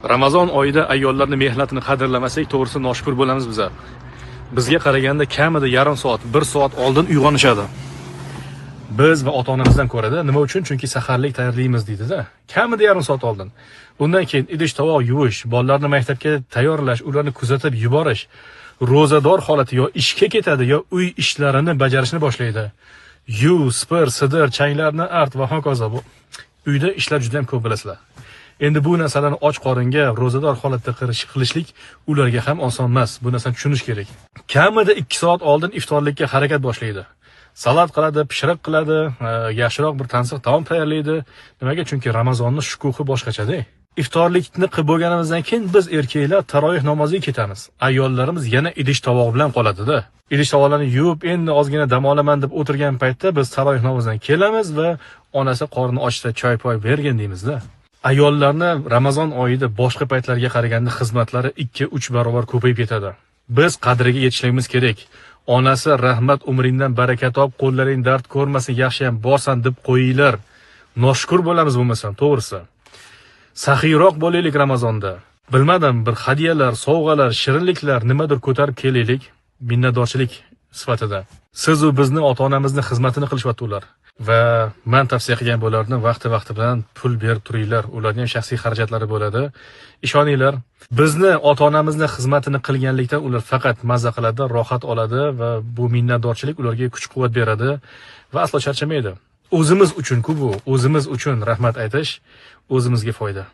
Ramazon oyida ayollarning mehnatini qadrlamasak, to'g'risi noshukur bo'lamiz biz. Bizga qaraganda kamida yarim soat, 1 soat oldin uyg'onishadi. Biz va ota-onamizdan ko'radi. Nima uchun? Chunki saharlik tayyorlaymiz deydi-da. Kamida yarim soat oldin. Undan keyin idish-tovoq yuvish, bolalarni maktabga tayyorlash, ularni kuzatib yuborish, ro'zador holati yo ishga ketadi yo uy ishlarini bajarishni boshlaydi. Yuv, spir, sidir, changlarni art va hokazo. Bu uyda ishlar juda ham ko'p bilasizlar. Endi bu narsalarni och qoringa ro'zador holatda qilishlik ularga ham oson emas. Bu narsani tushunish kerak. Kamida 2 soat oldin iftorlikka harakat boshlaydi. Salat qiladi, pishiriq qiladi, yaxshiroq bir tansiq taom tayyorlaydi. Nimaga? Chunki Ramazonning shukuhi boshqacha-da. Iftorlikni qilib bo'lganimizdan keyin biz erkaklar taroyih namoziga ketamiz. Ayollarimiz yana idish-tovoq bilan qoladi-da. Idish-tovoqlarni yuvib, endi ozgina dam olaman deb o'tirgan paytda biz taroyih namozidan kelamiz va onasi qorni ochsa choy-poy bergin deymiz-da. Ayollarni Ramazon oyida boshqa paytlarga qaraganda xizmatlari 2-3 barobar ko'payib ketadi. Biz qadriga yetishligimiz kerak. Onasi rahmat umringdan baraka top, qo'llaring dard ko'rmasin, yaxshi ham borsan deb qo'yinglar. Noshukur bo'lamiz bo'lmasam, to'g'risi. Saxiyroq bo'laylik Ramazonda. Bilmadim, bir hadiyalar, sovg'alar, shirinliklar nimadir ko'tarib kelaylik, minnatdorchilik sifatida. Siz u bizni ota-onamizning xizmatini qilishyapti ular. Va men tavsiya qilgan bo'larni vaqti bilan pul berib turinglar. Ularning ham shaxsiy xarajatlari bo'ladi. Ishoninglar, bizni ota-onamizning xizmatini qilganlikdan ular faqat mazza qiladi, rohat oladi va bu minnatdorchilik ularga kuch-quvvat beradi va aslo charchamaydi. O'zimiz uchun-ku bu, o'zimiz uchun rahmat aytish o'zimizga foyda.